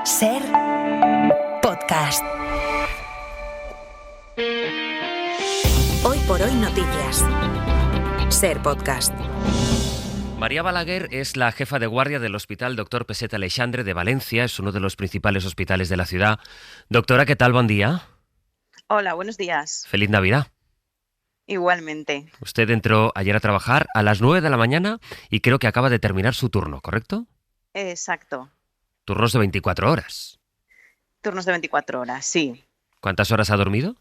Ser podcast. Hoy por hoy noticias. Ser podcast. María Balaguer es la jefa de guardia del Hospital Dr. Peset Aleixandre de Valencia. Es uno de los principales hospitales de la ciudad. Doctora, ¿qué tal? Buen día. Hola, buenos días. Feliz Navidad. Igualmente. Usted entró ayer a trabajar a las 9 de la mañana y creo que acaba de terminar su turno, ¿correcto? Exacto. Turnos de 24 horas. Turnos de 24 horas, sí. ¿Cuántas horas ha dormido?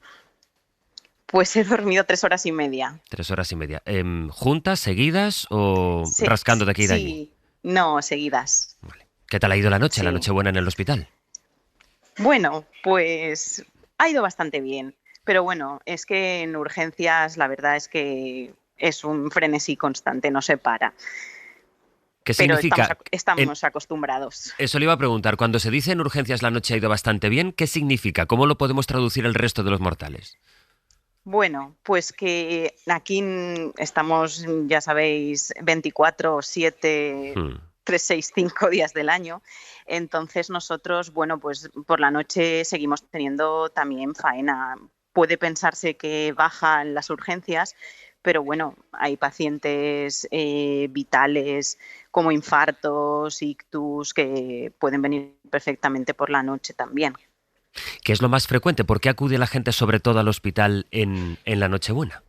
Pues he dormido 3 horas y media. 3 horas y media. ¿Juntas, seguidas o Sí, rascando de aquí y de sí. allí? No, seguidas. Vale. ¿Qué tal ha ido la noche, la Sí. Nochebuena en el hospital? Bueno, pues ha ido bastante bien. Pero bueno, es que en urgencias la verdad es que es un frenesí constante, no se para. ¿Qué Pero significa? estamos acostumbrados. Eso le iba a preguntar. Cuando se dice en urgencias la noche ha ido bastante bien, ¿qué significa? ¿Cómo lo podemos traducir el resto de los mortales? Bueno, pues que aquí estamos, ya sabéis, 24/7, 365 días del año. Entonces nosotros, bueno, pues por la noche seguimos teniendo también faena. Puede pensarse que bajan las urgencias, pero bueno, hay pacientes vitales como infartos, ictus, que pueden venir perfectamente por la noche también. ¿Qué es lo más frecuente? ¿Por qué acude la gente sobre todo al hospital en la Nochebuena?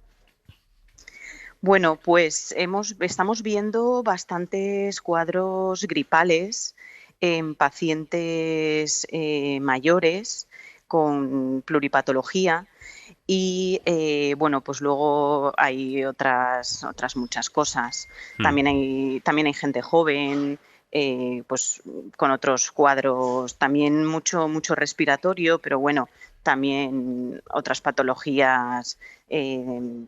Bueno, pues estamos viendo bastantes cuadros gripales en pacientes mayores con pluripatología y bueno, pues luego hay otras muchas cosas. También hay gente joven, pues con otros cuadros, también mucho respiratorio, pero bueno, también otras patologías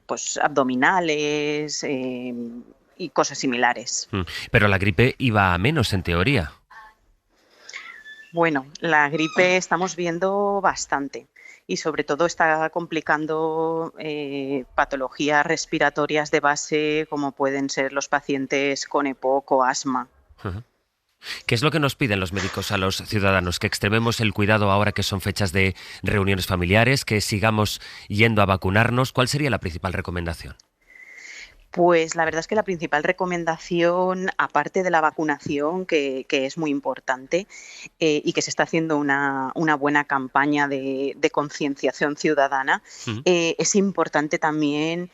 pues abdominales y cosas similares. Pero la gripe iba a menos en teoría. Bueno, la gripe estamos viendo bastante y sobre todo está complicando patologías respiratorias de base como pueden ser los pacientes con EPOC o asma. ¿Qué es lo que nos piden los médicos a los ciudadanos? ¿Que extrememos el cuidado ahora que son fechas de reuniones familiares? ¿Que sigamos yendo a vacunarnos? ¿Cuál sería la principal recomendación? Pues la verdad es que la principal recomendación, aparte de la vacunación, que es muy importante y que se está haciendo una buena campaña de concienciación ciudadana, es importante también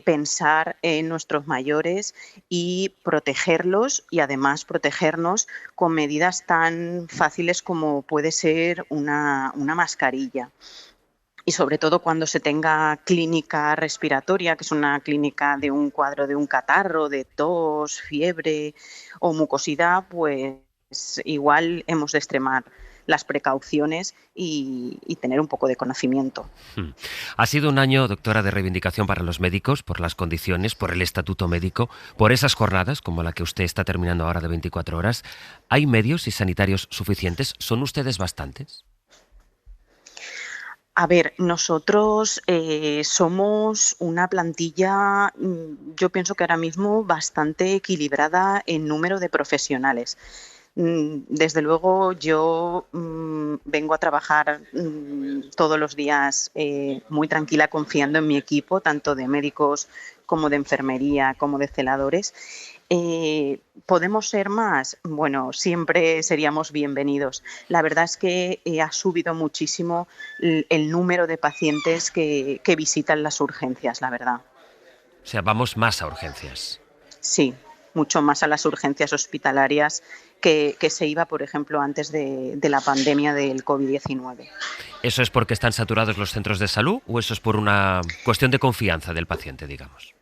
pensar en nuestros mayores y protegerlos y además protegernos con medidas tan fáciles como puede ser una mascarilla. Y sobre todo cuando se tenga clínica respiratoria, que es una clínica de un cuadro de un catarro, de tos, fiebre o mucosidad, pues igual hemos de extremar las precauciones y tener un poco de conocimiento. Ha sido un año, doctora, de reivindicación para los médicos, por las condiciones, por el estatuto médico, por esas jornadas, como la que usted está terminando ahora de 24 horas. ¿Hay medios y sanitarios suficientes? ¿Son ustedes bastantes? A ver, nosotros somos una plantilla, yo pienso que ahora mismo bastante equilibrada en número de profesionales. Desde luego yo vengo a trabajar todos los días muy tranquila, confiando en mi equipo, tanto de médicos como de enfermería, como de celadores. ¿Podemos ser más? Bueno, siempre seríamos bienvenidos. La verdad es que ha subido muchísimo el número de pacientes que visitan las urgencias, la verdad. O sea, vamos más a urgencias. Sí, mucho más a las urgencias hospitalarias que se iba, por ejemplo, antes de la pandemia del COVID-19. ¿Eso es porque están saturados los centros de salud o eso es por una cuestión de confianza del paciente, digamos?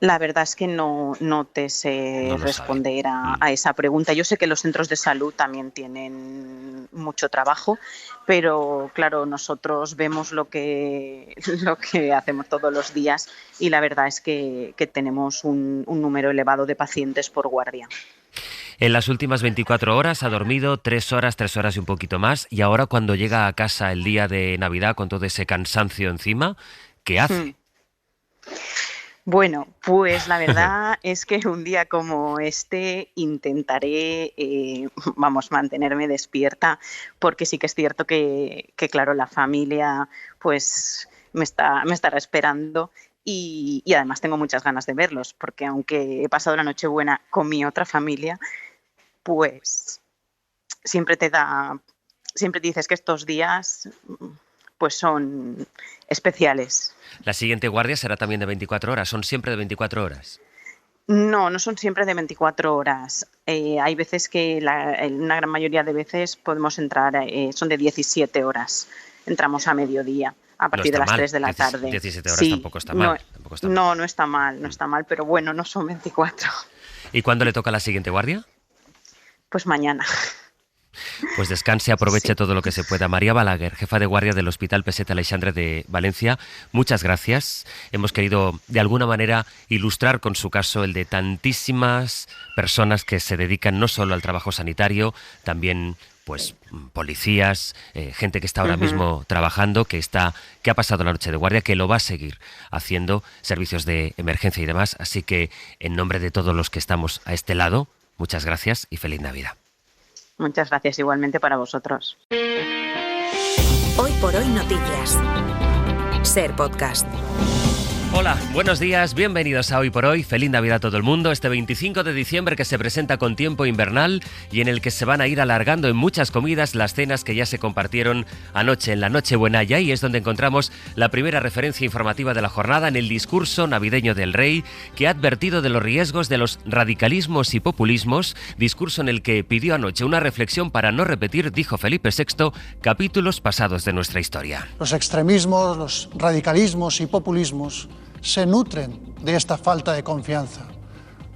La verdad es que no te sé No lo responder sabe. a esa pregunta. Yo sé que los centros de salud también tienen mucho trabajo, pero claro, nosotros vemos lo que hacemos todos los días y la verdad es que tenemos un número elevado de pacientes por guardia. En las últimas 24 horas ha dormido 3 horas y un poquito más, y ahora cuando llega a casa el día de Navidad con todo ese cansancio encima, ¿qué hace? Bueno, pues la verdad es que un día como este intentaré, mantenerme despierta, porque sí que es cierto que claro, la familia pues me estará esperando y además tengo muchas ganas de verlos, porque aunque he pasado la Nochebuena con mi otra familia, pues siempre dices que estos días pues son especiales. La siguiente guardia será también de 24 horas, ¿son siempre de 24 horas? No son siempre de 24 horas. Hay veces que, una gran mayoría de veces podemos entrar, son de 17 horas. Entramos a mediodía, a partir de las 3 de la tarde. 17 horas tampoco está mal. No está mal, pero bueno, no son 24. ¿Y cuándo le toca la siguiente guardia? Pues mañana. Pues descanse, aproveche todo lo que se pueda. María Balaguer, jefa de guardia del Hospital Peset Aleixandre de Valencia, muchas gracias. Hemos querido, de alguna manera, ilustrar con su caso el de tantísimas personas que se dedican no solo al trabajo sanitario, también pues policías, gente que está ahora mismo trabajando, que ha pasado la noche de guardia, que lo va a seguir haciendo, servicios de emergencia y demás. Así que, en nombre de todos los que estamos a este lado, muchas gracias y feliz Navidad. Muchas gracias igualmente para vosotros. Hoy por hoy noticias. Ser Podcast. Hola, buenos días, bienvenidos a Hoy por Hoy, feliz Navidad a todo el mundo, este 25 de diciembre que se presenta con tiempo invernal y en el que se van a ir alargando en muchas comidas las cenas que ya se compartieron anoche en la Nochebuena, y ahí es donde encontramos la primera referencia informativa de la jornada en el discurso navideño del Rey, que ha advertido de los riesgos de los radicalismos y populismos, discurso en el que pidió anoche una reflexión para no repetir, dijo Felipe VI, capítulos pasados de nuestra historia. Los extremismos, los radicalismos y populismos se nutren de esta falta de confianza,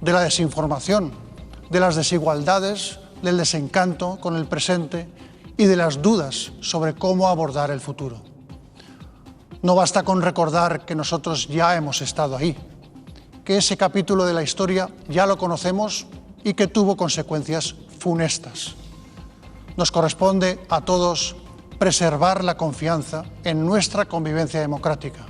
de la desinformación, de las desigualdades, del desencanto con el presente y de las dudas sobre cómo abordar el futuro. No basta con recordar que nosotros ya hemos estado ahí, que ese capítulo de la historia ya lo conocemos y que tuvo consecuencias funestas. Nos corresponde a todos preservar la confianza en nuestra convivencia democrática.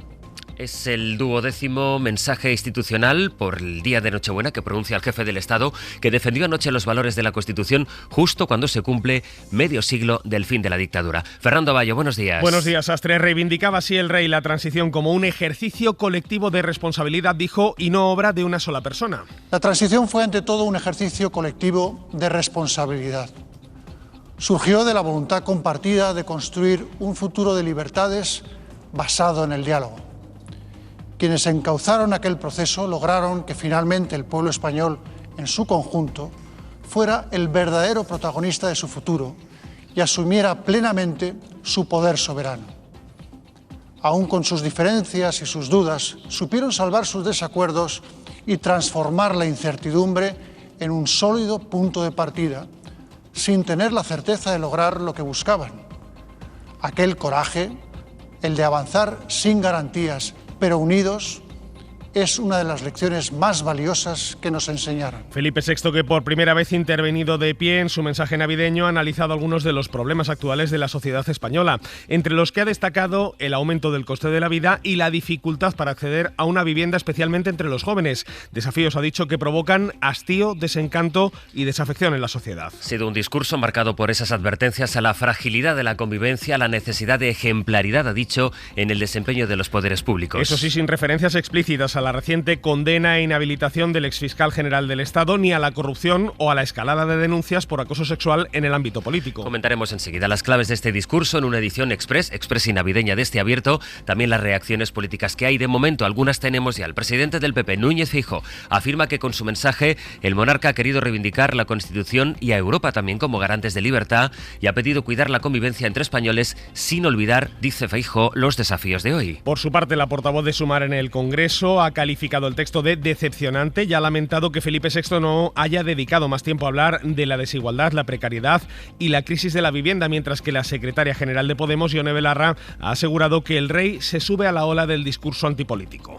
Es el 12º mensaje institucional por el día de Nochebuena que pronuncia el jefe del Estado, que defendió anoche los valores de la Constitución justo cuando se cumple medio siglo del fin de la dictadura. Fernando Bayo, buenos días. Buenos días, Astre. Reivindicaba así el Rey la transición como un ejercicio colectivo de responsabilidad, dijo, y no obra de una sola persona. La transición fue ante todo un ejercicio colectivo de responsabilidad. Surgió de la voluntad compartida de construir un futuro de libertades basado en el diálogo. Quienes encauzaron aquel proceso lograron que finalmente el pueblo español, en su conjunto, fuera el verdadero protagonista de su futuro y asumiera plenamente su poder soberano. Aún con sus diferencias y sus dudas, supieron salvar sus desacuerdos y transformar la incertidumbre en un sólido punto de partida, sin tener la certeza de lograr lo que buscaban. Aquel coraje, el de avanzar sin garantías, pero unidos, es una de las lecciones más valiosas que nos enseñaron. Felipe VI, que por primera vez intervenido de pie en su mensaje navideño, ha analizado algunos de los problemas actuales de la sociedad española, entre los que ha destacado el aumento del coste de la vida y la dificultad para acceder a una vivienda, especialmente entre los jóvenes. Desafíos, ha dicho, que provocan hastío, desencanto y desafección en la sociedad. Ha sido un discurso marcado por esas advertencias a la fragilidad de la convivencia, a la necesidad de ejemplaridad, ha dicho, en el desempeño de los poderes públicos. Eso sí, sin referencias explícitas a la reciente condena e inhabilitación del exfiscal general del Estado, ni a la corrupción o a la escalada de denuncias por acoso sexual en el ámbito político. Comentaremos enseguida las claves de este discurso en una edición express y navideña de este abierto, también las reacciones políticas que hay. De momento, algunas tenemos ya. El presidente del PP, Núñez Feijóo, afirma que con su mensaje el monarca ha querido reivindicar la Constitución y a Europa también como garantes de libertad, y ha pedido cuidar la convivencia entre españoles sin olvidar, dice Feijóo, los desafíos de hoy. Por su parte, la portavoz de Sumar en el Congreso ha calificado el texto de decepcionante y ha lamentado que Felipe VI no haya dedicado más tiempo a hablar de la desigualdad, la precariedad y la crisis de la vivienda, mientras que la secretaria general de Podemos, Ione Belarra, ha asegurado que el Rey se sube a la ola del discurso antipolítico.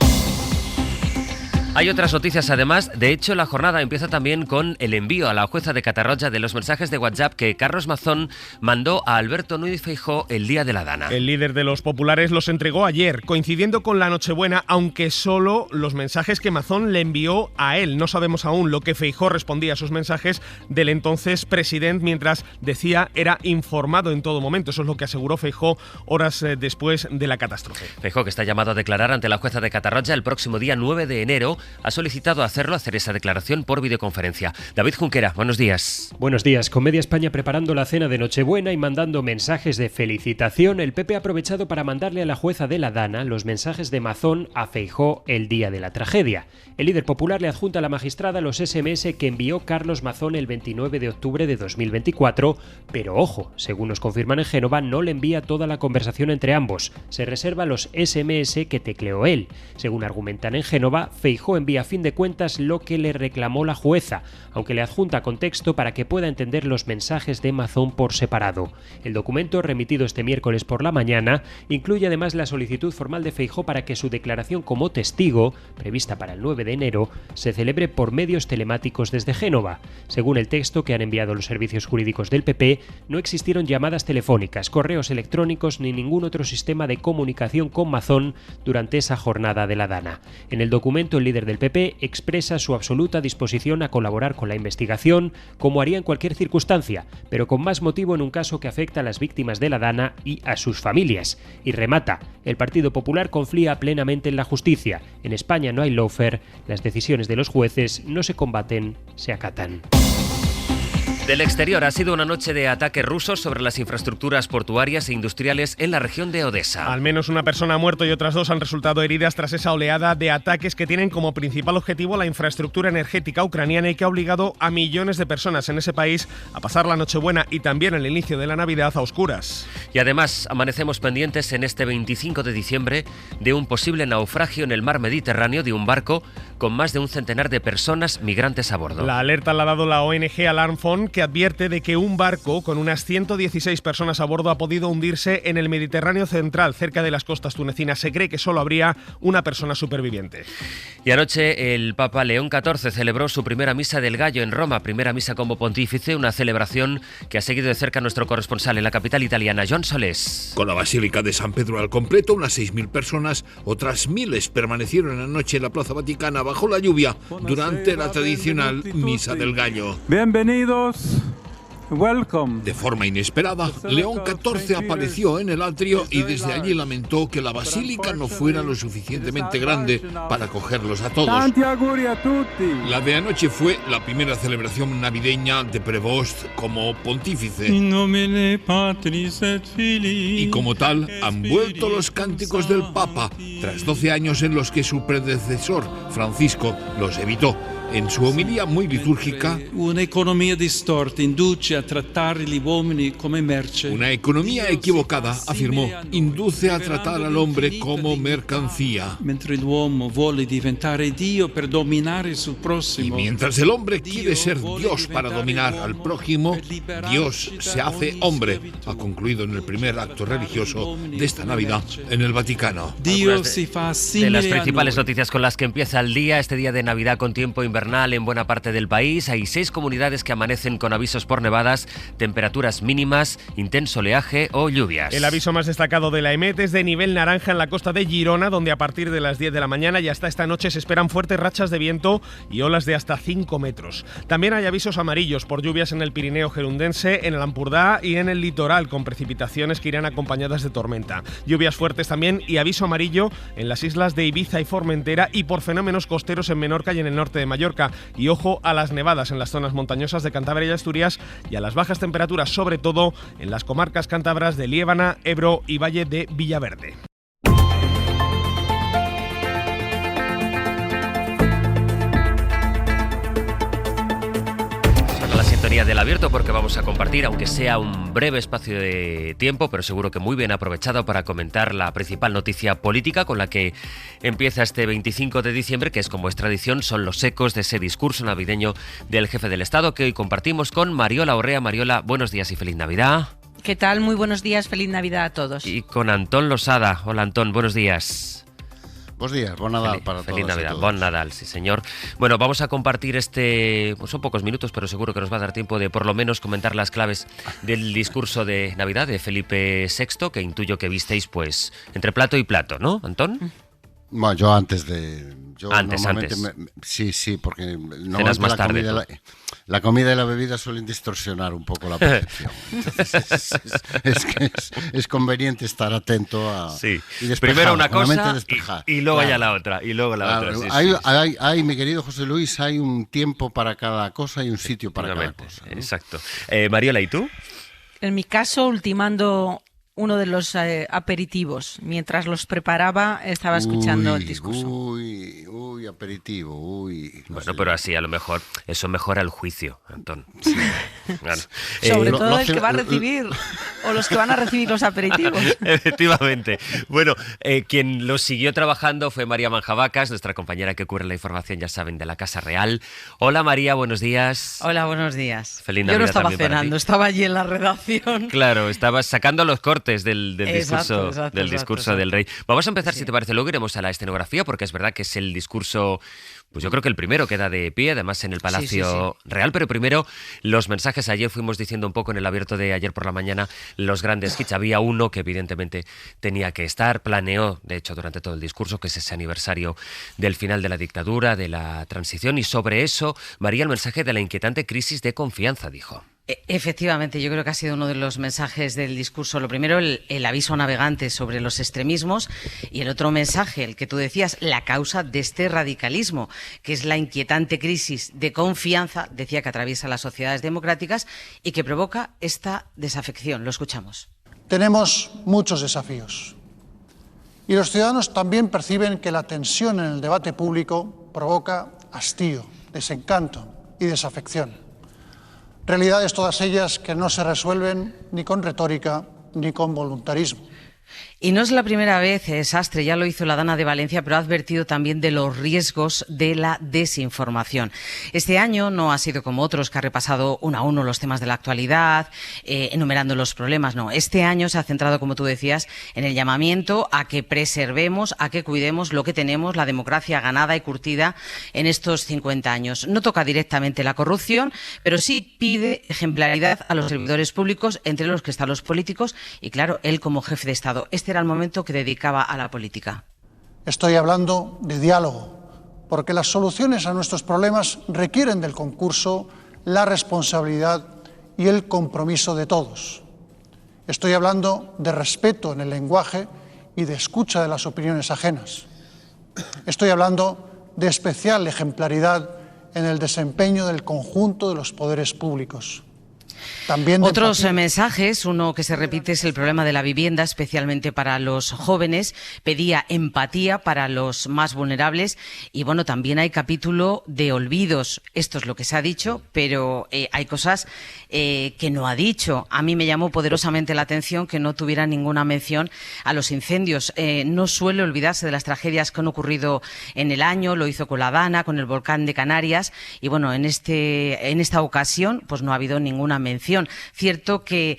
Hay otras noticias además. De hecho, la jornada empieza también con el envío a la jueza de Catarroja de los mensajes de WhatsApp que Carlos Mazón mandó a Alberto Núñez Feijóo el día de la Dana. El líder de los populares los entregó ayer, coincidiendo con la Nochebuena, aunque solo los mensajes que Mazón le envió a él. No sabemos aún lo que Feijóo respondía a sus mensajes del entonces presidente, mientras decía era informado en todo momento. Eso es lo que aseguró Feijóo horas después de la catástrofe. Feijóo, que está llamado a declarar ante la jueza de Catarroja el próximo día 9 de enero, ha solicitado hacer esa declaración por videoconferencia. David Junquera, buenos días. Buenos días. Con media España preparando la cena de Nochebuena y mandando mensajes de felicitación, el PP ha aprovechado para mandarle a la jueza de la Dana los mensajes de Mazón a Feijóo el día de la tragedia. El líder popular le adjunta a la magistrada los SMS que envió Carlos Mazón el 29 de octubre de 2024, pero ojo, según nos confirman en Génova, no le envía toda la conversación entre ambos. Se reserva los SMS que tecleó él. Según argumentan en Génova, Feijóo envía a fin de cuentas lo que le reclamó la jueza, aunque le adjunta contexto para que pueda entender los mensajes de Mazón por separado. El documento, remitido este miércoles por la mañana, incluye además la solicitud formal de Feijóo para que su declaración como testigo, prevista para el 9 de enero, se celebre por medios telemáticos desde Génova. Según el texto que han enviado los servicios jurídicos del PP, no existieron llamadas telefónicas, correos electrónicos ni ningún otro sistema de comunicación con Mazón durante esa jornada de la Dana. En el documento, el líder del PP expresa su absoluta disposición a colaborar con la investigación, como haría en cualquier circunstancia, pero con más motivo en un caso que afecta a las víctimas de la Dana y a sus familias. Y remata: el Partido Popular confía plenamente en la justicia. En España no hay lawfare, las decisiones de los jueces no se combaten, se acatan. Del exterior, ha sido una noche de ataques rusos sobre las infraestructuras portuarias e industriales en la región de Odesa. Al menos una persona ha muerto y otras 2 han resultado heridas tras esa oleada de ataques que tienen como principal objetivo la infraestructura energética ucraniana y que ha obligado a millones de personas en ese país a pasar la Nochebuena y también el inicio de la Navidad a oscuras. Y además, amanecemos pendientes en este 25 de diciembre de un posible naufragio en el mar Mediterráneo de un barco con más de un centenar de personas migrantes a bordo. La alerta la ha dado la ONG Alarm Phone, que advierte de que un barco con unas 116 personas a bordo ha podido hundirse en el Mediterráneo central, cerca de las costas tunecinas. Se cree que solo habría una persona superviviente. Y anoche el Papa León XIV celebró su primera misa del Gallo en Roma, primera misa como pontífice, una celebración que ha seguido de cerca nuestro corresponsal en la capital italiana, John Solés. Con la Basílica de San Pedro al completo, unas 6.000 personas, otras miles permanecieron anoche en la Plaza Vaticana bajo la lluvia durante la tradicional Misa del Gallo. Bienvenidos. Welcome. De forma inesperada, León XIV apareció en el atrio y desde allí lamentó que la basílica no fuera lo suficientemente grande para acogerlos a todos. La de anoche fue la primera celebración navideña de Prevost como pontífice. Y como tal, han vuelto los cánticos del Papa, tras 12 años en los que su predecesor, Francisco, los evitó. En su homilía muy litúrgica, una economía distorta induce a tratar gli uomini come merce. Una economía equivocada, afirmó, induce a tratar al hombre como mercancía. Mentre l'uomo vuole diventare Dio per dominare sul prossimo. Y mientras el hombre quiere ser Dios para dominar al prójimo, Dios se hace hombre, ha concluido en el primer acto religioso de esta Navidad en el Vaticano. Dios si fa simile de las principales noticias con las que empieza el día, este día de Navidad con tiempo invernal en buena parte del país. Hay 6 comunidades que amanecen con avisos por nevadas, temperaturas mínimas, intenso oleaje o lluvias. El aviso más destacado de la EMET es de nivel naranja en la costa de Girona, donde a partir de las 10 de la mañana y hasta esta noche se esperan fuertes rachas de viento y olas de hasta 5 metros. También hay avisos amarillos por lluvias en el Pirineo gerundense, en el Ampurdá y en el litoral, con precipitaciones que irán acompañadas de tormenta. Lluvias fuertes también y aviso amarillo en las islas de Ibiza y Formentera y por fenómenos costeros en Menorca y en el norte de Mallorca. Y ojo a las nevadas en las zonas montañosas de Cantabria y Asturias y a las bajas temperaturas, sobre todo en las comarcas cántabras de Liébana, Ebro y Valle de Villaverde. Del Abierto, porque vamos a compartir, aunque sea un breve espacio de tiempo, pero seguro que muy bien aprovechado para comentar la principal noticia política con la que empieza este 25 de diciembre, que es, como es tradición, son los ecos de ese discurso navideño del jefe del Estado que hoy compartimos con Mariola Orrea. Mariola, buenos días y feliz Navidad. ¿Qué tal? Muy buenos días, feliz Navidad a todos. Y con Antón Losada. Hola Antón, buenos días. Bos días, bon Nadal para todos. Feliz Navidad, bon Nadal, sí señor. Bueno, vamos a compartir pues son pocos minutos, pero seguro que nos va a dar tiempo de por lo menos comentar las claves del discurso de Navidad de Felipe VI, que intuyo que visteis pues entre plato y plato, ¿no, Antón? Bueno, yo antes. Normalmente sí, porque cenas más tarde. La comida y la bebida suelen distorsionar un poco la percepción. Entonces es conveniente estar atento a... Sí, primero una cosa y luego claro. Ya la otra, y luego la otra. Sí, hay, mi querido José Luis, hay un tiempo para cada cosa y un sitio para cada cosa, ¿no? Exacto. Mariola, ¿y tú? En mi caso, ultimando uno de los aperitivos. Mientras los preparaba, estaba escuchando el discurso. Uy, aperitivo, No sé. Pero así, a lo mejor, eso mejora el juicio, Antón. Sí. Claro. Sobre todo el que va a recibir, o los que van a recibir los aperitivos. Efectivamente. Bueno, quien lo siguió trabajando fue María Manjabacas, nuestra compañera que cubre la información, ya saben, de la Casa Real. Hola, María, buenos días. Hola, buenos días. Feliz Navidad. Yo no estaba también cenando, estaba allí en la redacción. Claro, estabas sacando los cortes del discurso del rey. Vamos a empezar, si te parece, luego iremos a la escenografía, porque es verdad que es el discurso, pues yo creo que el primero que da de pie, además en el Palacio Real, pero primero los mensajes. Ayer fuimos diciendo un poco en el abierto de ayer por la mañana los grandes hits. Había uno que evidentemente tenía que estar, planeó, de hecho, durante todo el discurso, que es ese aniversario del final de la dictadura, de la transición, y sobre eso, María, el mensaje de la inquietante crisis de confianza, dijo. Efectivamente, yo creo que ha sido uno de los mensajes del discurso. Lo primero, el aviso a navegantes sobre los extremismos, y el otro mensaje, el que tú decías, la causa de este radicalismo, que es la inquietante crisis de confianza, decía, que atraviesa las sociedades democráticas y que provoca esta desafección. Lo escuchamos. Tenemos muchos desafíos y los ciudadanos también perciben que la tensión en el debate público provoca hastío, desencanto y desafección. Realidades todas ellas que no se resuelven ni con retórica ni con voluntarismo. Y no es la primera vez, Sastre, ya lo hizo la Dana de Valencia, pero ha advertido también de los riesgos de la desinformación. Este año no ha sido como otros, que ha repasado uno a uno los temas de la actualidad, enumerando los problemas. No, este año se ha centrado, como tú decías, en el llamamiento a que preservemos, a que cuidemos lo que tenemos, la democracia ganada y curtida en estos 50 años. No toca directamente la corrupción, pero sí pide ejemplaridad a los servidores públicos, entre los que están los políticos, y claro, él como jefe de Estado. Este era el momento que dedicaba a la política. Estoy hablando de diálogo, porque las soluciones a nuestros problemas requieren del concurso, la responsabilidad y el compromiso de todos. Estoy hablando de respeto en el lenguaje y de escucha de las opiniones ajenas. Estoy hablando de especial ejemplaridad en el desempeño del conjunto de los poderes públicos. Otros mensajes, uno que se repite es el problema de la vivienda, especialmente para los jóvenes. Pedía empatía para los más vulnerables y bueno, también hay capítulo de olvidos. Esto es lo que se ha dicho, pero hay cosas que no ha dicho. A mí me llamó poderosamente la atención que no tuviera ninguna mención a los incendios. No suele olvidarse de las tragedias que han ocurrido en el año, lo hizo con la Dana, con el volcán de Canarias, y bueno, en esta ocasión pues no ha habido ninguna mención. Cierto que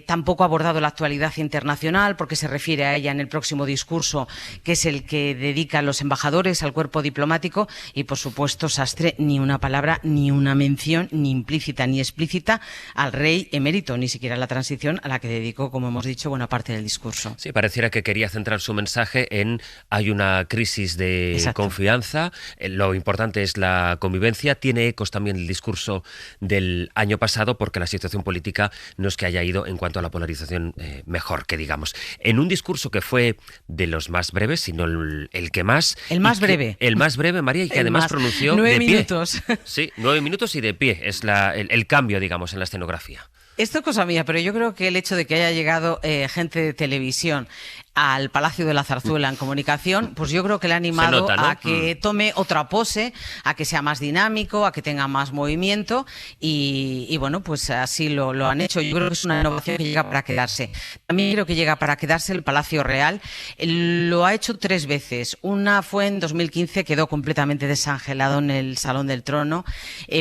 tampoco ha abordado la actualidad internacional, porque se refiere a ella en el próximo discurso, que es el que dedica a los embajadores, al cuerpo diplomático, y por supuesto, Sastre, ni una palabra, ni una mención, ni implícita ni explícita al rey emérito, ni siquiera la transición, a la que dedicó, como hemos dicho, buena parte del discurso. Sí, pareciera que quería centrar su mensaje en hay una crisis de confianza, lo importante es la convivencia. Tiene ecos también el discurso del año pasado, porque la situación política no es que haya ido, en cuanto a la polarización, mejor, que digamos. En un discurso que fue de los más breves, sino el que más... El más breve. El más breve, María, y que además pronunció 9 de pie. 9 minutos. Sí, 9 minutos y de pie. Es el cambio, digamos, en la escenografía. Esto es cosa mía, pero yo creo que el hecho de que haya llegado gente de televisión al Palacio de la Zarzuela en comunicación, pues yo creo que le ha animado nota, ¿no? a que tome otra pose, a que sea más dinámico, a que tenga más movimiento y bueno, pues así lo han hecho. Yo creo que es una innovación que llega para quedarse. También creo que llega para quedarse el Palacio Real. Lo ha hecho 3 veces. Una fue en 2015, quedó completamente desangelado en el Salón del Trono,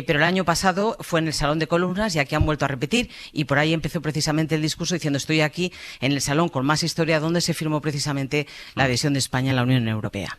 pero el año pasado fue en el Salón de Columnas y aquí han vuelto a repetir, y por ahí empezó precisamente el discurso diciendo: estoy aquí en el salón con más historia, donde se firmó confirmó precisamente la adhesión de España a la Unión Europea.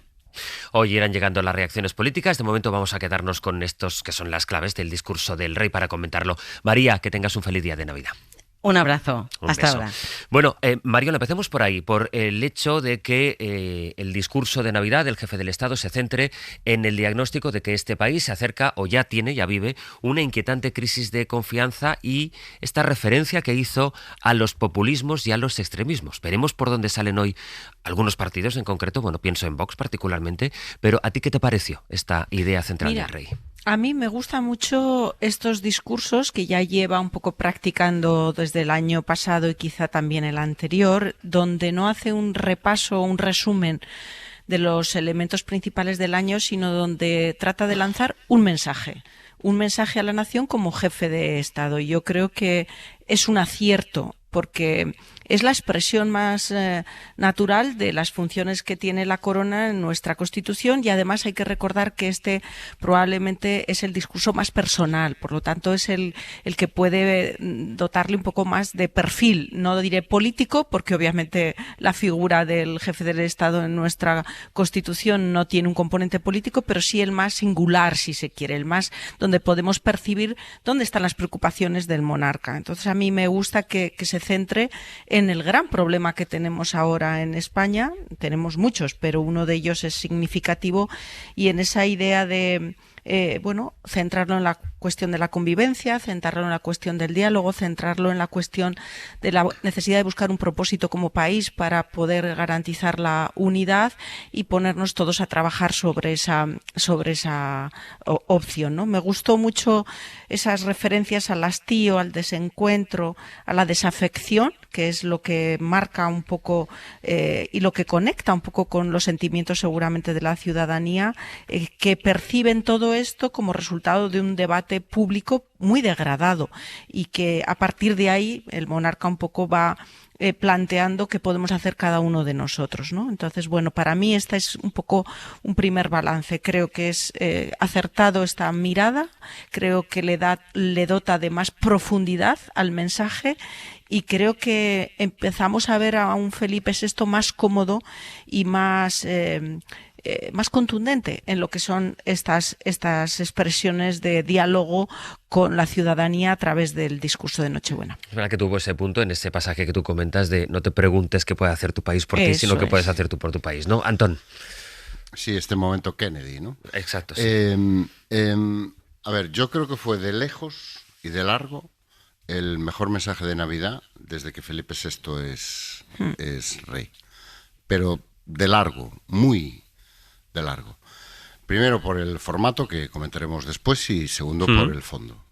Hoy irán llegando las reacciones políticas. De momento vamos a quedarnos con estos que son las claves del discurso del rey para comentarlo. María, que tengas un feliz día de Navidad. Un abrazo. Hasta beso. ahora. Bueno, Mariola, empecemos por ahí, por el hecho de que el discurso de Navidad del jefe del Estado se centre en el diagnóstico de que este país se acerca o ya vive una inquietante crisis de confianza y esta referencia que hizo a los populismos y a los extremismos. Veremos por dónde salen hoy algunos partidos en concreto, bueno, pienso en Vox particularmente, pero ¿a ti qué te pareció esta idea central del rey? A mí me gustan mucho estos discursos que ya lleva un poco practicando desde el año pasado y quizá también el anterior, donde no hace un repaso, un resumen de los elementos principales del año, sino donde trata de lanzar un mensaje a la nación como jefe de Estado. Yo creo que es un acierto porque es la expresión más natural de las funciones que tiene la corona en nuestra Constitución y además hay que recordar que este probablemente es el discurso más personal, por lo tanto es el que puede dotarle un poco más de perfil, no diré político, porque obviamente la figura del jefe del Estado en nuestra Constitución no tiene un componente político, pero sí el más singular, si se quiere, el más donde podemos percibir dónde están las preocupaciones del monarca. Entonces a mí me gusta que se centre en el gran problema que tenemos ahora en España. Tenemos muchos, pero uno de ellos es significativo y en esa idea de centrarlo en la cuestión de la convivencia, centrarlo en la cuestión del diálogo, centrarlo en la cuestión de la necesidad de buscar un propósito como país para poder garantizar la unidad y ponernos todos a trabajar sobre esa opción, ¿no? Me gustó mucho esas referencias al hastío, al desencuentro, a la desafección, que es lo que marca un poco y lo que conecta un poco con los sentimientos seguramente de la ciudadanía, que perciben todo esto como resultado de un debate público muy degradado y que a partir de ahí el monarca un poco va planteando qué podemos hacer cada uno de nosotros, ¿no? Entonces, bueno, para mí este es un poco un primer balance. Creo que es acertado esta mirada, creo que le dota de más profundidad al mensaje y creo que empezamos a ver a un Felipe VI más cómodo y más contundente en lo que son estas expresiones de diálogo con la ciudadanía a través del discurso de Nochebuena. Es verdad que tuvo ese punto en ese pasaje que tú comentas de no te preguntes qué puede hacer tu país por ti, sino qué puedes hacer tú por tu país, ¿no? Antón. Sí, este momento Kennedy, ¿no? Exacto. Sí. A ver, yo creo que fue de lejos y de largo el mejor mensaje de Navidad desde que Felipe VI es rey. Pero de largo, muy de largo. Primero por el formato que comentaremos después y segundo por el fondo.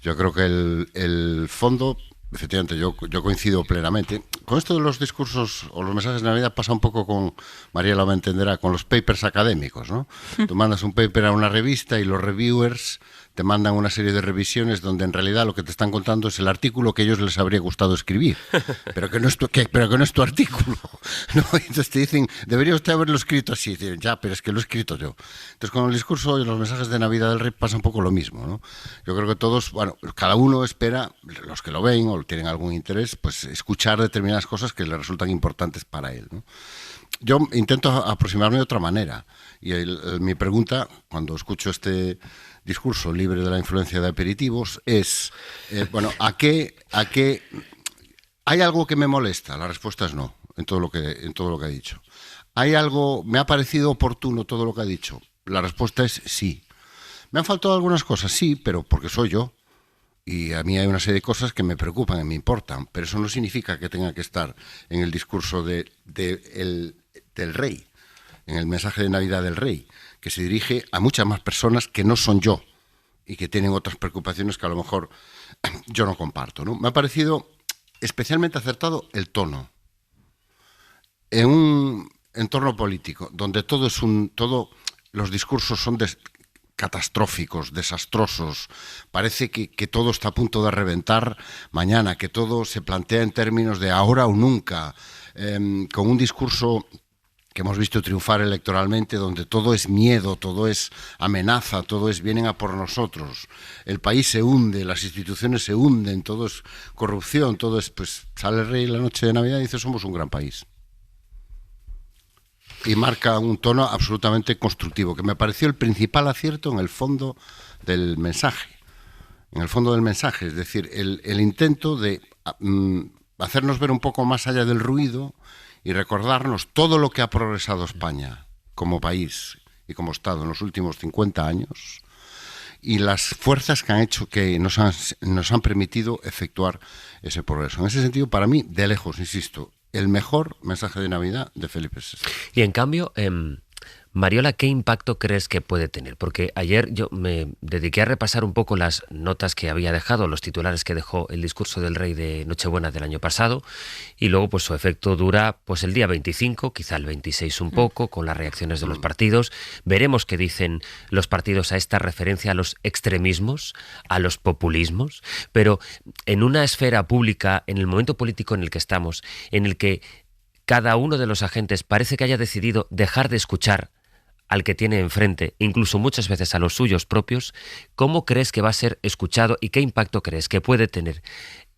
Yo creo que el fondo, efectivamente, yo coincido plenamente. Con esto de los discursos o los mensajes de Navidad pasa un poco con, María lo entenderá, con los papers académicos, ¿no? Tú mandas un paper a una revista y los reviewers te mandan una serie de revisiones donde en realidad lo que te están contando es el artículo que a ellos les habría gustado escribir, pero que no es tu artículo, ¿no? Entonces te dicen, debería usted haberlo escrito así. Y dicen, ya, pero es que lo he escrito yo. Entonces con el discurso y los mensajes de Navidad del rey pasa un poco lo mismo, ¿no? Yo creo que todos, bueno, cada uno espera, los que lo ven o tienen algún interés, pues escuchar determinadas cosas que le resultan importantes para él, ¿no? Yo intento aproximarme de otra manera y mi pregunta, cuando escucho este discurso libre de la influencia de aperitivos, es, ¿a qué hay algo que me molesta? La respuesta es no, en todo lo que ha dicho. ¿Hay algo, me ha parecido oportuno todo lo que ha dicho? La respuesta es sí. ¿Me han faltado algunas cosas? Sí, pero porque soy yo. Y a mí hay una serie de cosas que me preocupan y me importan, pero eso no significa que tenga que estar en el discurso del rey, en el mensaje de Navidad del rey, que se dirige a muchas más personas que no son yo y que tienen otras preocupaciones que a lo mejor yo no comparto, ¿no? Me ha parecido especialmente acertado el tono. En un entorno político donde todos los discursos son catastróficos, desastrosos, parece que todo está a punto de reventar mañana, que todo se plantea en términos de ahora o nunca, con un discurso que hemos visto triunfar electoralmente, donde todo es miedo, todo es amenaza, todo es vienen a por nosotros, el país se hunde, las instituciones se hunden, todo es corrupción, todo es, pues sale el rey la noche de Navidad y dice somos un gran país. y marca un tono absolutamente constructivo, que me pareció el principal acierto en el fondo del mensaje. En el fondo del mensaje, es decir, el intento de hacernos ver un poco más allá del ruido y recordarnos todo lo que ha progresado España como país y como Estado en los últimos 50 años y las fuerzas que han hecho, que nos han permitido efectuar ese progreso. En ese sentido, para mí, de lejos, insisto, el mejor mensaje de Navidad de Felipe VI. Y en cambio, Mariola, ¿qué impacto crees que puede tener? Porque ayer yo me dediqué a repasar un poco las notas que había dejado, los titulares que dejó el discurso del rey de Nochebuena del año pasado, y luego pues su efecto dura pues el día 25, quizá el 26 un poco, con las reacciones de los partidos. Veremos qué dicen los partidos a esta referencia a los extremismos, a los populismos, pero en una esfera pública, en el momento político en el que estamos, en el que cada uno de los agentes parece que haya decidido dejar de escuchar al que tiene enfrente, incluso muchas veces a los suyos propios, ¿cómo crees que va a ser escuchado y qué impacto crees que puede tener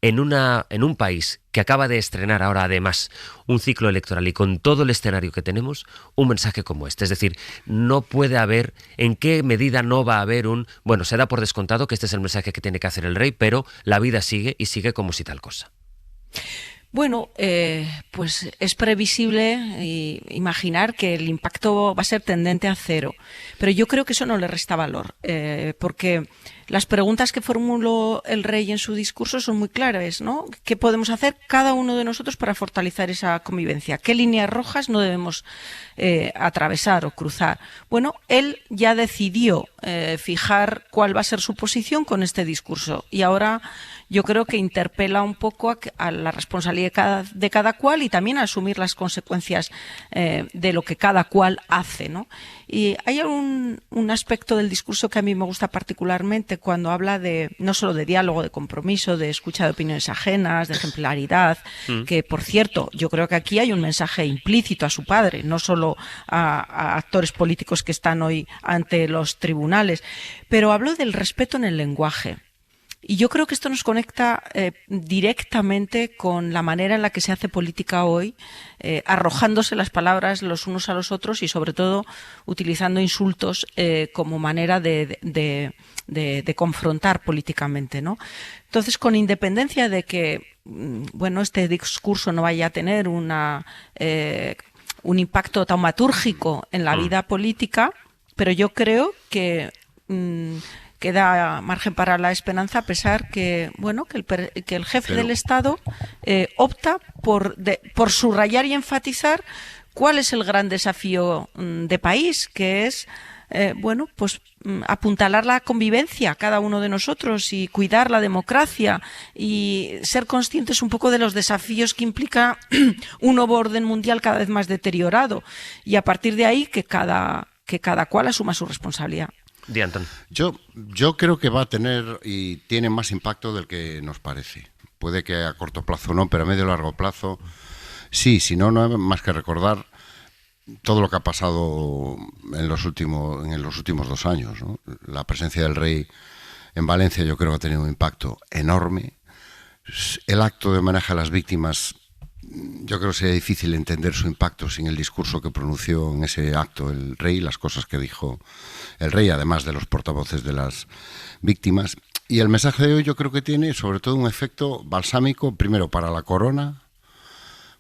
en un país que acaba de estrenar ahora además un ciclo electoral y con todo el escenario que tenemos, un mensaje como este? Es decir, no puede haber, ¿en qué medida no va a haber bueno, se da por descontado que este es el mensaje que tiene que hacer el rey, pero la vida sigue y sigue como si tal cosa? Bueno, pues es previsible imaginar que el impacto va a ser tendente a cero, pero yo creo que eso no le resta valor, porque las preguntas que formuló el rey en su discurso son muy claras, ¿no? ¿Qué podemos hacer cada uno de nosotros para fortalecer esa convivencia? ¿Qué líneas rojas no debemos atravesar o cruzar? Bueno, él ya decidió fijar cuál va a ser su posición con este discurso y ahora yo creo que interpela un poco a la responsabilidad de cada cual y también a asumir las consecuencias de lo que cada cual hace, ¿no? Y hay un aspecto del discurso que a mí me gusta particularmente cuando habla no solo de diálogo, de compromiso, de escucha de opiniones ajenas, de ejemplaridad, que por cierto, yo creo que aquí hay un mensaje implícito a su padre, no solo a actores políticos que están hoy ante los tribunales, pero habló del respeto en el lenguaje. Y yo creo que esto nos conecta directamente con la manera en la que se hace política hoy, arrojándose las palabras los unos a los otros y sobre todo utilizando insultos como manera de confrontar políticamente, ¿no? Entonces, con independencia de que bueno, este discurso no vaya a tener un impacto taumatúrgico en la vida política, pero yo creo que queda margen para la esperanza a pesar que bueno que el jefe del Estado opta por subrayar y enfatizar cuál es el gran desafío de país, que es bueno, pues apuntalar la convivencia cada uno de nosotros y cuidar la democracia y ser conscientes un poco de los desafíos que implica un nuevo orden mundial cada vez más deteriorado y a partir de ahí que cada cual asuma su responsabilidad. Yo creo que va a tener y tiene más impacto del que nos parece. Puede que a corto plazo no, pero a medio y largo plazo sí, si no hay más que recordar todo lo que ha pasado en los últimos 2 años, ¿no? La presencia del rey en Valencia yo creo que ha tenido un impacto enorme. El acto de homenaje a las víctimas, yo creo que sería difícil entender su impacto sin el discurso que pronunció en ese acto el rey, las cosas que dijo el rey, además de los portavoces de las víctimas. Y el mensaje de hoy yo creo que tiene sobre todo un efecto balsámico, primero para la corona,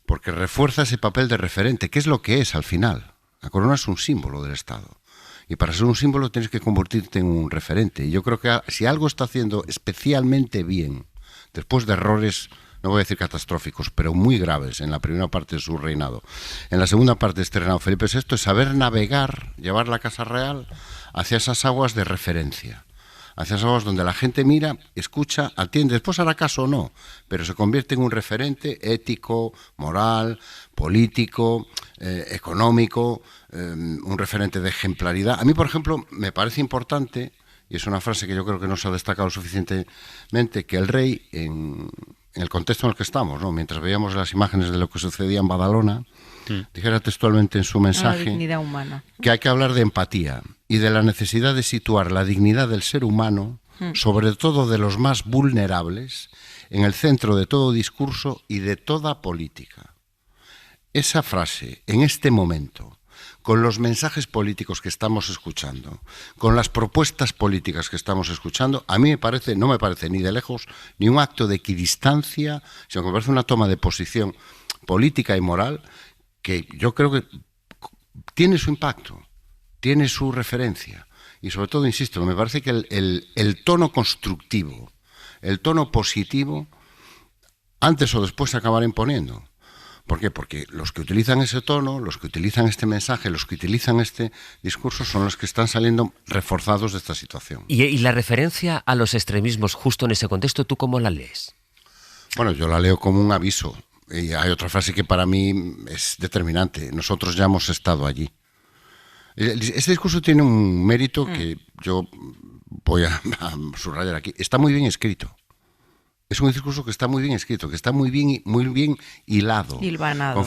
porque refuerza ese papel de referente, que es lo que es al final. La corona es un símbolo del Estado. Y para ser un símbolo tienes que convertirte en un referente. Y yo creo que si algo está haciendo especialmente bien, después de errores, no voy a decir catastróficos, pero muy graves en la primera parte de su reinado, en la segunda parte de este reinado Felipe VI, es saber navegar, llevar la Casa Real hacia esas aguas de referencia, hacia esas aguas donde la gente mira, escucha, atiende, después hará caso o no, pero se convierte en un referente ético, moral, político, económico, un referente de ejemplaridad. A mí, por ejemplo, me parece importante, y es una frase que yo creo que no se ha destacado suficientemente, que el rey, en el contexto en el que estamos, ¿no? Mientras veíamos las imágenes de lo que sucedía en Badalona, dijera textualmente en su mensaje la dignidad humana, que hay que hablar de empatía y de la necesidad de situar la dignidad del ser humano, sobre todo de los más vulnerables, en el centro de todo discurso y de toda política. Esa frase, en este momento, con los mensajes políticos que estamos escuchando, con las propuestas políticas que estamos escuchando, a mí no me parece ni de lejos ni un acto de equidistancia, sino que me parece una toma de posición política y moral que yo creo que tiene su impacto, tiene su referencia. Y sobre todo, insisto, me parece que el tono constructivo, el tono positivo, antes o después se acabará imponiendo. ¿Por qué? Porque los que utilizan ese tono, los que utilizan este mensaje, los que utilizan este discurso son los que están saliendo reforzados de esta situación. ¿Y la referencia a los extremismos justo en ese contexto, tú cómo la lees? Bueno, yo la leo como un aviso. Y hay otra frase que para mí es determinante. Nosotros ya hemos estado allí. Este discurso tiene un mérito que yo voy a subrayar aquí. Está muy bien escrito. Es un discurso que está muy bien escrito, que está muy bien hilado. Hilvanado.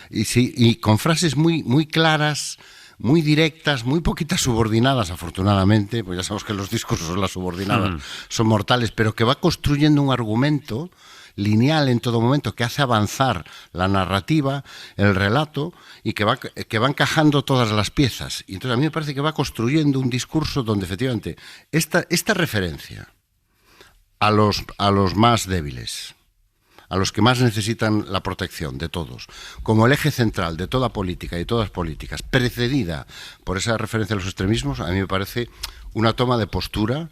Y con frases muy claras, muy directas, muy poquitas subordinadas, afortunadamente, pues ya sabemos que los discursos, las subordinadas, son mortales, pero que va construyendo un argumento lineal en todo momento, que hace avanzar la narrativa, el relato, y que va encajando todas las piezas. Y entonces a mí me parece que va construyendo un discurso donde efectivamente esta referencia a los más débiles, a los que más necesitan la protección de todos, como el eje central de toda política y de todas políticas, precedida por esa referencia a los extremismos, a mí me parece una toma de postura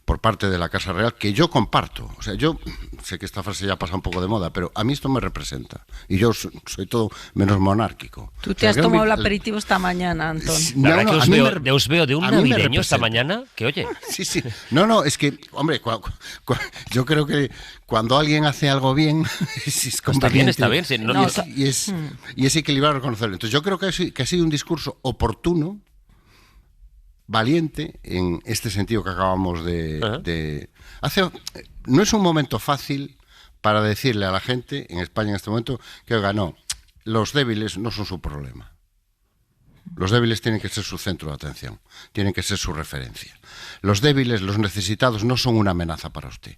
por parte de la Casa Real que yo comparto. O sea, yo sé que esta frase ya pasa un poco de moda, pero a mí esto me representa. Y yo soy todo menos monárquico. Tú te has tomado el aperitivo esta mañana, Antón. La verdad que os veo de un navideño esta mañana, que oye. Sí. No, es que, hombre, yo creo que cuando alguien hace algo bien, es conveniente. Está bien. Sí, y es equilibrado reconocerlo. Entonces yo creo que ha sido un discurso oportuno, valiente, en este sentido que acabamos no es un momento fácil para decirle a la gente en España en este momento que, oiga, no, los débiles no son su problema. Los débiles tienen que ser su centro de atención, tienen que ser su referencia. Los débiles, los necesitados, no son una amenaza para usted.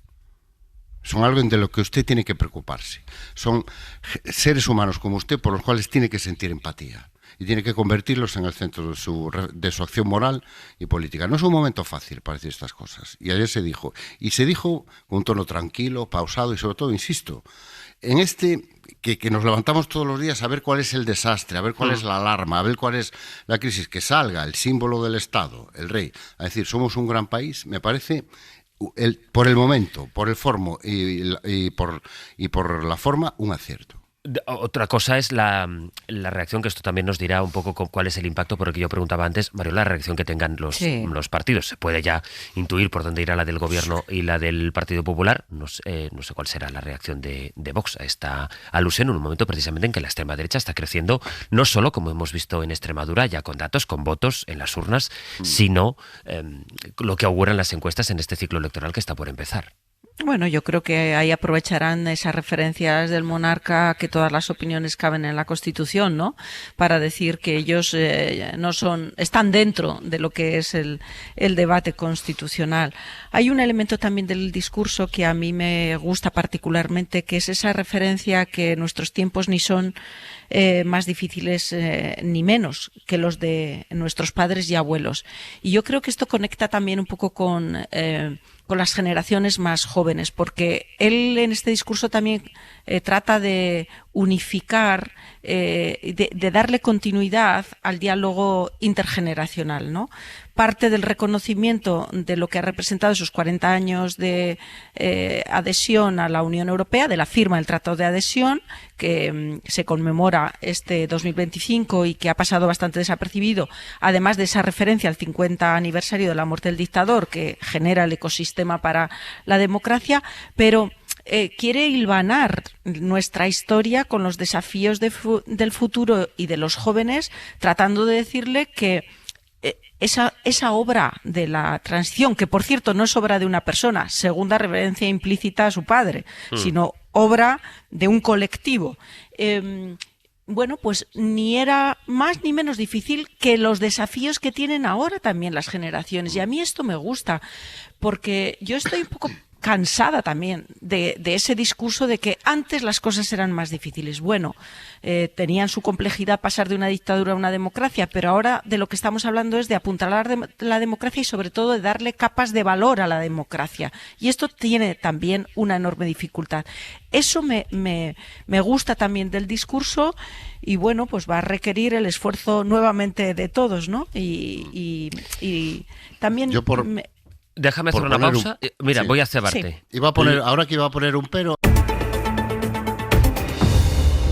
Son algo de lo que usted tiene que preocuparse. Son seres humanos como usted por los cuales tiene que sentir empatía. Y tiene que convertirlos en el centro de su acción moral y política. No es un momento fácil para decir estas cosas. Y ayer se dijo. Y se dijo con un tono tranquilo, pausado y sobre todo, insisto, en que nos levantamos todos los días a ver cuál es el desastre, a ver cuál es la alarma, a ver cuál es la crisis, que salga el símbolo del Estado, el rey, a decir, somos un gran país, me parece, por el momento, por el formo y por la forma, un acierto. Otra cosa es la reacción, que esto también nos dirá un poco cuál es el impacto, porque yo preguntaba antes, Mario, la reacción que tengan los partidos. Se puede ya intuir por dónde irá la del Gobierno y la del Partido Popular. No sé cuál será la reacción de Vox a esta alusión, en un momento precisamente en que la extrema derecha está creciendo, no solo, como hemos visto en Extremadura, ya con datos, con votos en las urnas, sino lo que auguran las encuestas en este ciclo electoral que está por empezar. Bueno, yo creo que ahí aprovecharán esas referencias del monarca, que todas las opiniones caben en la Constitución, ¿no? Para decir que ellos están dentro de lo que es el debate constitucional. Hay un elemento también del discurso que a mí me gusta particularmente, que es esa referencia que nuestros tiempos ni son más difíciles ni menos que los de nuestros padres y abuelos. Y yo creo que esto conecta también un poco con las generaciones más jóvenes, porque él en este discurso también trata de unificar, de darle continuidad al diálogo intergeneracional, ¿no? Parte del reconocimiento de lo que ha representado esos 40 años de adhesión a la Unión Europea, de la firma del Tratado de Adhesión, que se conmemora este 2025 y que ha pasado bastante desapercibido, además de esa referencia al 50 aniversario de la muerte del dictador, que genera el ecosistema para la democracia, pero quiere hilvanar nuestra historia con los desafíos del futuro y de los jóvenes, tratando de decirle que esa obra de la transición, que por cierto no es obra de una persona, segunda referencia implícita a su padre, sino obra de un colectivo, bueno, pues ni era más ni menos difícil que los desafíos que tienen ahora también las generaciones. Y a mí esto me gusta, porque yo estoy un poco cansada también de ese discurso de que antes las cosas eran más difíciles. Bueno, tenían su complejidad pasar de una dictadura a una democracia, pero ahora de lo que estamos hablando es de apuntalar la democracia y sobre todo de darle capas de valor a la democracia. Y esto tiene también una enorme dificultad. Eso me gusta también del discurso y bueno, pues va a requerir el esfuerzo nuevamente de todos, ¿no? Y también... Déjame hacer una pausa. Mira, voy a cebarte. Sí. Ahora que iba a poner un pero...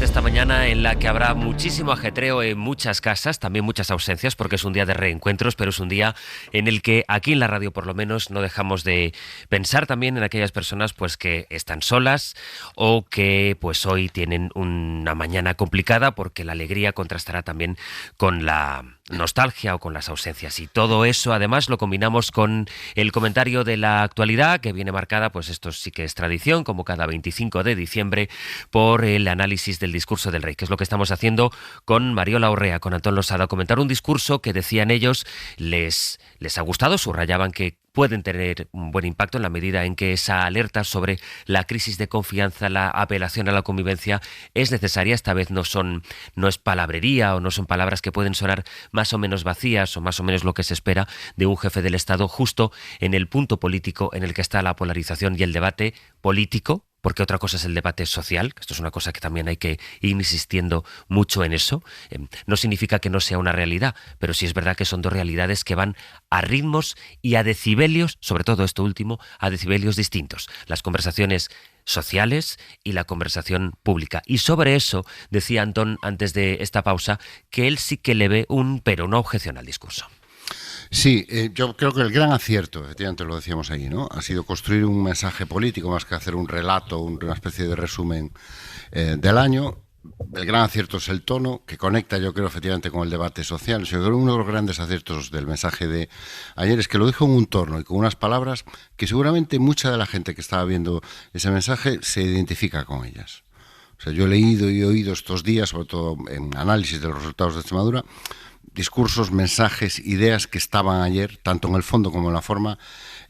Esta mañana en la que habrá muchísimo ajetreo en muchas casas, también muchas ausencias, porque es un día de reencuentros, pero es un día en el que aquí en la radio por lo menos no dejamos de pensar también en aquellas personas pues que están solas o que pues hoy tienen una mañana complicada porque la alegría contrastará también con la nostalgia o con las ausencias, y todo eso además lo combinamos con el comentario de la actualidad que viene marcada, pues esto sí que es tradición, como cada 25 de diciembre, por el análisis del discurso del rey, que es lo que estamos haciendo con Mariola Urrea, con Antón Losada, comentar un discurso que decían ellos les ha gustado, subrayaban que pueden tener un buen impacto en la medida en que esa alerta sobre la crisis de confianza, la apelación a la convivencia es necesaria. Esta vez no es palabrería o no son palabras que pueden sonar más o menos vacías o más o menos lo que se espera de un jefe del Estado justo en el punto político en el que está la polarización y el debate político, porque otra cosa es el debate social, que esto es una cosa que también hay que ir insistiendo mucho en eso. No significa que no sea una realidad, pero sí es verdad que son dos realidades que van a ritmos y a decibelios, sobre todo esto último, a decibelios distintos. Las conversaciones sociales y la conversación pública. Y sobre eso decía Antón antes de esta pausa que él sí que le ve una objeción al discurso. Sí, yo creo que el gran acierto, efectivamente lo decíamos ahí, ¿no? Ha sido construir un mensaje político más que hacer un relato, una especie de resumen del año. El gran acierto es el tono, que conecta, yo creo, efectivamente con el debate social. Yo creo que uno de los grandes aciertos del mensaje de ayer es que lo dijo en un tono y con unas palabras que seguramente mucha de la gente que estaba viendo ese mensaje se identifica con ellas. O sea, yo he leído y oído estos días, sobre todo en análisis de los resultados de Extremadura, discursos, mensajes, ideas que estaban ayer, tanto en el fondo como en la forma,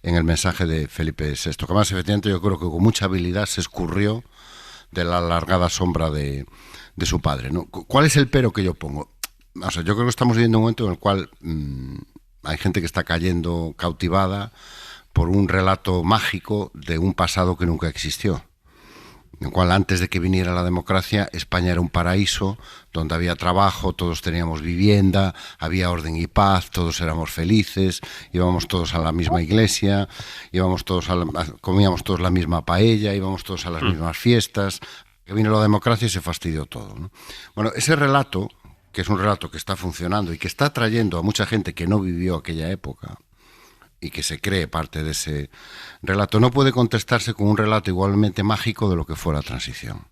en el mensaje de Felipe VI, que además efectivamente yo creo que con mucha habilidad se escurrió de la alargada sombra de su padre, ¿no? ¿Cuál es el pero que yo pongo? O sea, yo creo que estamos viviendo un momento en el cual hay gente que está cayendo cautivada por un relato mágico de un pasado que nunca existió. En el cual antes de que viniera la democracia, España era un paraíso donde había trabajo, todos teníamos vivienda, había orden y paz, todos éramos felices, íbamos todos a la misma iglesia, comíamos todos la misma paella, íbamos todos a las mismas fiestas. Que vino la democracia y se fastidió todo, ¿no? Bueno, ese relato, que es un relato que está funcionando y que está atrayendo a mucha gente que no vivió aquella época y que se cree parte de ese relato, no puede contestarse con un relato igualmente mágico de lo que fue la transición.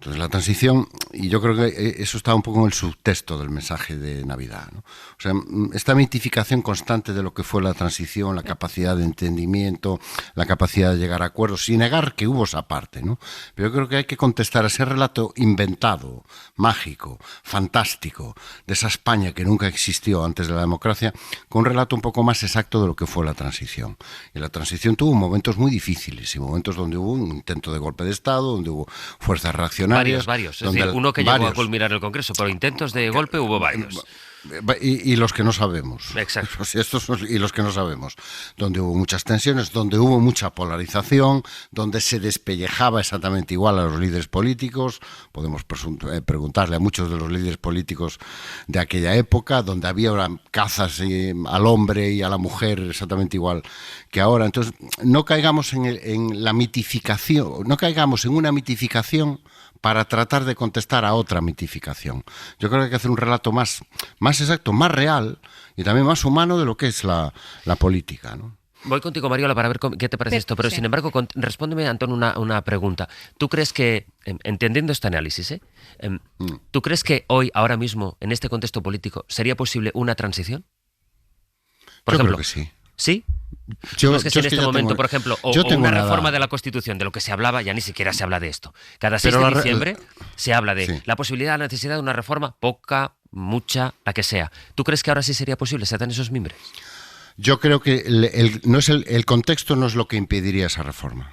Entonces la transición, y yo creo que eso está un poco en el subtexto del mensaje de Navidad, ¿no? O sea, esta mitificación constante de lo que fue la transición, la capacidad de entendimiento, la capacidad de llegar a acuerdos, sin negar que hubo esa parte, ¿no? Pero yo creo que hay que contestar a ese relato inventado, mágico, fantástico, de esa España que nunca existió antes de la democracia, con un relato un poco más exacto de lo que fue la transición. Y la transición tuvo momentos muy difíciles y momentos donde hubo un intento de golpe de Estado, donde hubo fuerzas reaccionarias. Varios. Es decir, uno que llegó a culminar el Congreso, pero intentos de golpe hubo varios. Y los que no sabemos. Exacto. Y los que no sabemos. Donde hubo muchas tensiones, donde hubo mucha polarización, donde se despellejaba exactamente igual a los líderes políticos. Podemos preguntarle a muchos de los líderes políticos de aquella época, donde había cazas al hombre y a la mujer exactamente igual que ahora. Entonces, no caigamos en la mitificación, no caigamos en una mitificación para tratar de contestar a otra mitificación. Yo creo que hay que hacer un relato más exacto, más real y también más humano de lo que es la política, ¿no? Voy contigo, Mariola, para ver qué te parece esto, pero sí. Sin embargo, respóndeme, Antón, una pregunta. ¿Tú crees que, entendiendo este análisis, ¿tú crees que hoy, ahora mismo, en este contexto político, sería posible una transición? Por ejemplo, creo que sí. ¿Sí? ¿No es que si en este momento, por ejemplo, o una reforma de la Constitución, de lo que se hablaba, ya ni siquiera se habla de esto? Cada 6 de diciembre se habla de la posibilidad, la necesidad de una reforma, poca, mucha, la que sea. ¿Tú crees que ahora sí sería posible? ¿Se dan esos mimbres? Yo creo que el contexto no es lo que impediría esa reforma,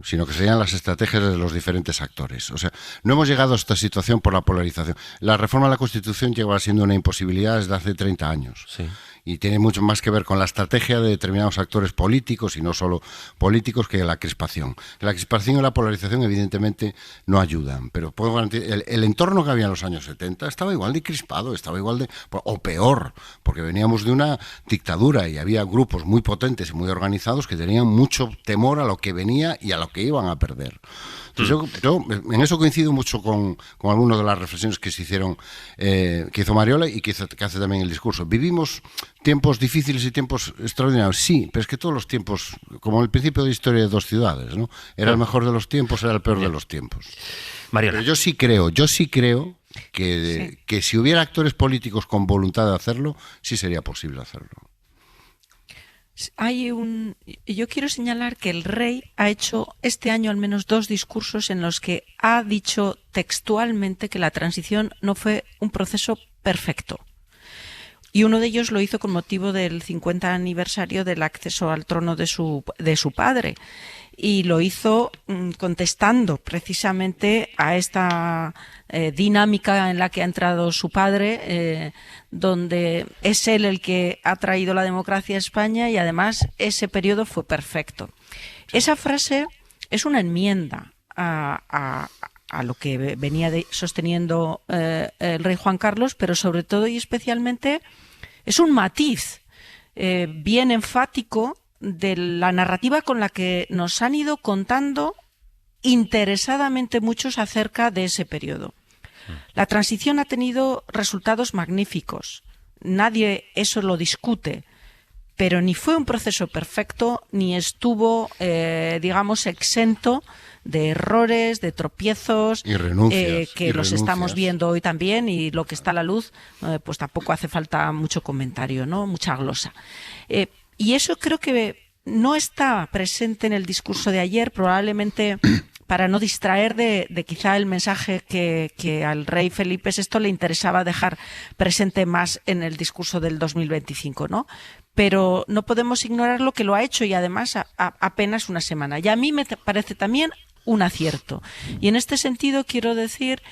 sino que serían las estrategias de los diferentes actores. O sea, no hemos llegado a esta situación por la polarización. La reforma de la Constitución lleva siendo una imposibilidad desde hace 30 años. Sí. Y tiene mucho más que ver con la estrategia de determinados actores políticos, y no solo políticos, que la crispación. La crispación y la polarización evidentemente no ayudan, pero puedo garantizar, el entorno que había en los años 70 estaba igual de crispado, estaba igual de, o peor, porque veníamos de una dictadura y había grupos muy potentes y muy organizados que tenían mucho temor a lo que venía y a lo que iban a perder. Entonces yo en eso coincido mucho con algunas de las reflexiones que se hicieron, que hizo Mariola y que hace también el discurso. Vivimos tiempos difíciles y tiempos extraordinarios, sí, pero es que todos los tiempos, como el principio de la historia de dos ciudades, ¿no? Era el mejor de los tiempos, era el peor de los tiempos. Mariola. Pero yo sí creo que si hubiera actores políticos con voluntad de hacerlo, sí sería posible hacerlo. Yo quiero señalar que el rey ha hecho este año al menos 2 discursos en los que ha dicho textualmente que la transición no fue un proceso perfecto. Y uno de ellos lo hizo con motivo del 50 aniversario del acceso al trono de su padre. Y lo hizo contestando precisamente a esta dinámica en la que ha entrado su padre, donde es él el que ha traído la democracia a España y además ese periodo fue perfecto. Esa frase es una enmienda a lo que venía sosteniendo el rey Juan Carlos, pero sobre todo y especialmente es un matiz bien enfático de la narrativa con la que nos han ido contando interesadamente muchos acerca de ese periodo. La transición ha tenido resultados magníficos, nadie eso lo discute, pero ni fue un proceso perfecto, ni estuvo, digamos, exento de errores, de tropiezos, y renuncias, que los estamos viendo hoy también, y lo que está a la luz, pues tampoco hace falta mucho comentario, ¿no? Mucha glosa. Y eso creo que no está presente en el discurso de ayer, probablemente para no distraer de quizá el mensaje que al rey Felipe VI le interesaba dejar presente más en el discurso del 2025, ¿no? Pero no podemos ignorar lo que lo ha hecho, y además apenas una semana. Y a mí me parece también un acierto. Y en este sentido quiero decir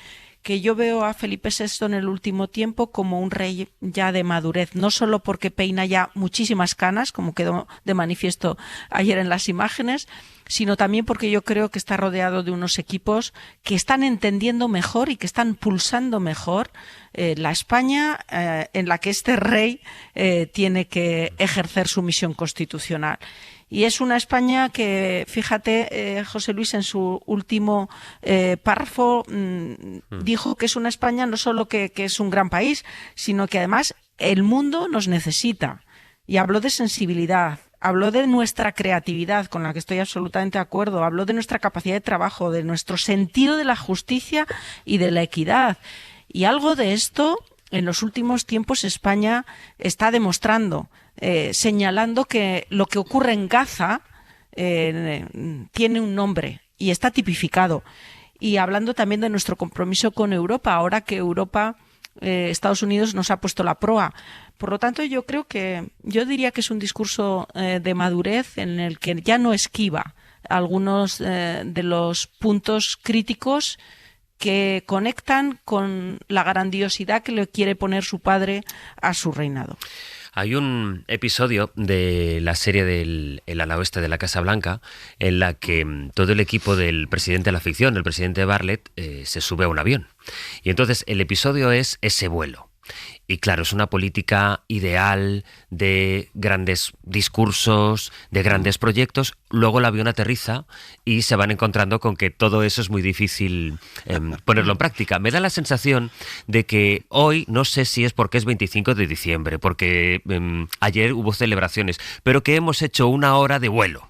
que yo veo a Felipe VI en el último tiempo como un rey ya de madurez, no solo porque peina ya muchísimas canas, como quedó de manifiesto ayer en las imágenes, sino también porque yo creo que está rodeado de unos equipos que están entendiendo mejor y que están pulsando mejor la España en la que este rey tiene que ejercer su misión constitucional. Y es una España que, fíjate, José Luis, en su último párrafo dijo que es una España no solo que es un gran país, sino que además el mundo nos necesita. Y habló de sensibilidad, habló de nuestra creatividad, con la que estoy absolutamente de acuerdo, habló de nuestra capacidad de trabajo, de nuestro sentido de la justicia y de la equidad. Y algo de esto, en los últimos tiempos, España está demostrando, señalando que lo que ocurre en Gaza tiene un nombre y está tipificado. Y hablando también de nuestro compromiso con Europa, ahora que Europa, Estados Unidos nos ha puesto la proa. Por lo tanto, yo diría que es un discurso de madurez en el que ya no esquiva algunos de los puntos críticos que conectan con la grandiosidad que le quiere poner su padre a su reinado. Hay un episodio de la serie del El ala oeste de la Casa Blanca en la que todo el equipo del presidente de la ficción, el presidente Bartlet, se sube a un avión. Y entonces el episodio es ese vuelo. Y claro, es una política ideal de grandes discursos, de grandes proyectos. Luego el avión aterriza y se van encontrando con que todo eso es muy difícil ponerlo en práctica. Me da la sensación de que hoy, no sé si es porque es 25 de diciembre, porque ayer hubo celebraciones, pero que hemos hecho una hora de vuelo.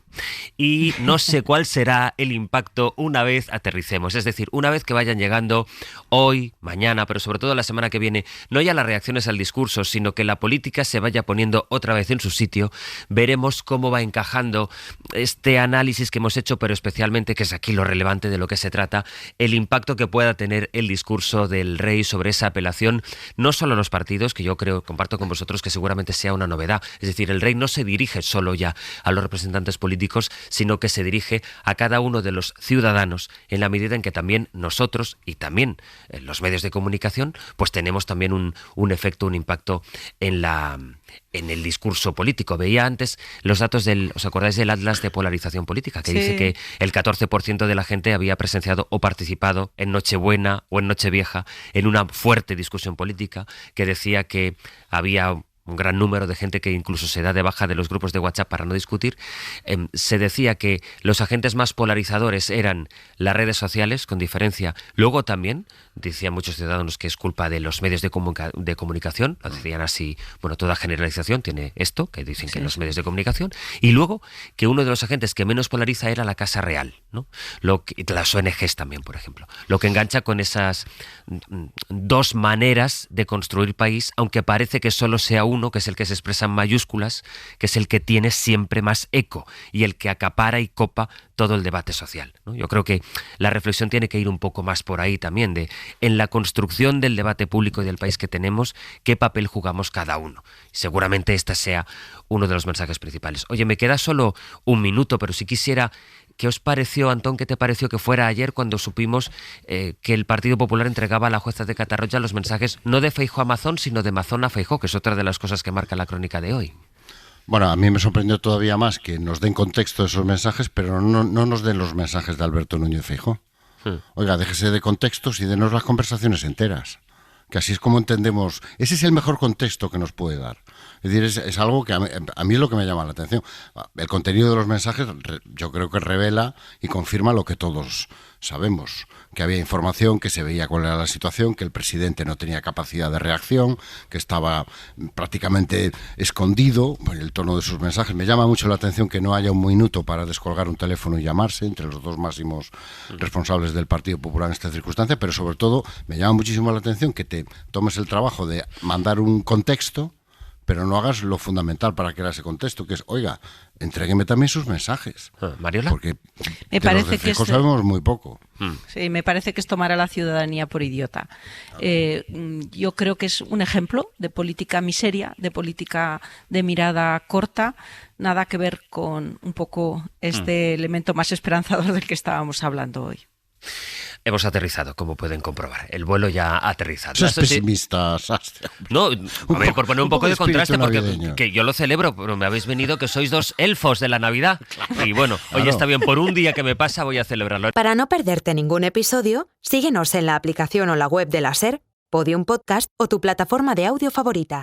Y no sé cuál será el impacto una vez aterricemos. Es decir, una vez que vayan llegando hoy, mañana, pero sobre todo la semana que viene, no ya las reacciones al discurso, sino que la política se vaya poniendo otra vez en su sitio, veremos cómo va encajando este análisis que hemos hecho, pero especialmente, que es aquí lo relevante de lo que se trata, el impacto que pueda tener el discurso del rey sobre esa apelación, no solo a los partidos, que yo creo, comparto con vosotros, que seguramente sea una novedad. Es decir, el rey no se dirige solo ya a los representantes políticos, sino que se dirige a cada uno de los ciudadanos, en la medida en que también nosotros y también los medios de comunicación, pues tenemos también un efecto, un impacto en el discurso político. Veía antes los datos ¿os acordáis del Atlas de Polarización Política? Que dice que el 14% de la gente había presenciado o participado en Nochebuena o en Nochevieja en una fuerte discusión política, que decía que había un gran número de gente que incluso se da de baja de los grupos de WhatsApp para no discutir. Se decía que los agentes más polarizadores eran las redes sociales, con diferencia. Luego también decían muchos ciudadanos que es culpa de los medios de comunicación, lo decían así, bueno, toda generalización tiene esto, que dicen que los medios de comunicación, y luego que uno de los agentes que menos polariza era la Casa Real, ¿no? Las ONGs también, por ejemplo. Lo que engancha con esas dos maneras de construir país, aunque parece que solo sea uno, que es el que se expresa en mayúsculas, que es el que tiene siempre más eco y el que acapara y copa todo el debate social, ¿no? Yo creo que la reflexión tiene que ir un poco más por ahí también, en la construcción del debate público y del país que tenemos, qué papel jugamos cada uno. Seguramente este sea uno de los mensajes principales. Oye, me queda solo un minuto, pero si quisiera... ¿Qué os pareció, Antón, qué te pareció que fuera ayer cuando supimos que el Partido Popular entregaba a la jueza de Catarroja los mensajes no de Feijóo a Mazón, sino de Mazón a Feijóo, que es otra de las cosas que marca la crónica de hoy? Bueno, a mí me sorprendió todavía más que nos den contexto de esos mensajes, pero no nos den los mensajes de Alberto Núñez Feijóo. Oiga, déjese de contextos y denos las conversaciones enteras, que así es como entendemos. Ese es el mejor contexto que nos puede dar. Es decir, es algo que a mí es lo que me llama la atención. El contenido de los mensajes yo creo que revela y confirma lo que todos sabemos, que había información, que se veía cuál era la situación, que el presidente no tenía capacidad de reacción, que estaba prácticamente escondido en el tono de sus mensajes. Me llama mucho la atención que no haya un minuto para descolgar un teléfono y llamarse entre los dos máximos responsables del Partido Popular en esta circunstancia, pero sobre todo me llama muchísimo la atención que te tomes el trabajo de mandar un contexto, pero no hagas lo fundamental para crear ese contexto, que es, oiga, entrégueme también sus mensajes. ¿Mariola? Porque me parece que sabemos muy poco. Sí, me parece que es tomar a la ciudadanía por idiota. Yo creo que es un ejemplo de política miseria, de política de mirada corta, nada que ver con un poco este elemento más esperanzador del que estábamos hablando hoy. Hemos aterrizado, como pueden comprobar. El vuelo ya ha aterrizado. Sos pesimista, Sastre. No, a ver, por poner un poco de contraste, porque que yo lo celebro, pero me habéis venido que sois dos elfos de la Navidad. Y bueno, hoy está bien, por un día que me pasa voy a celebrarlo. Para no perderte ningún episodio, síguenos en la aplicación o la web de la SER, Podium Podcast o tu plataforma de audio favorita.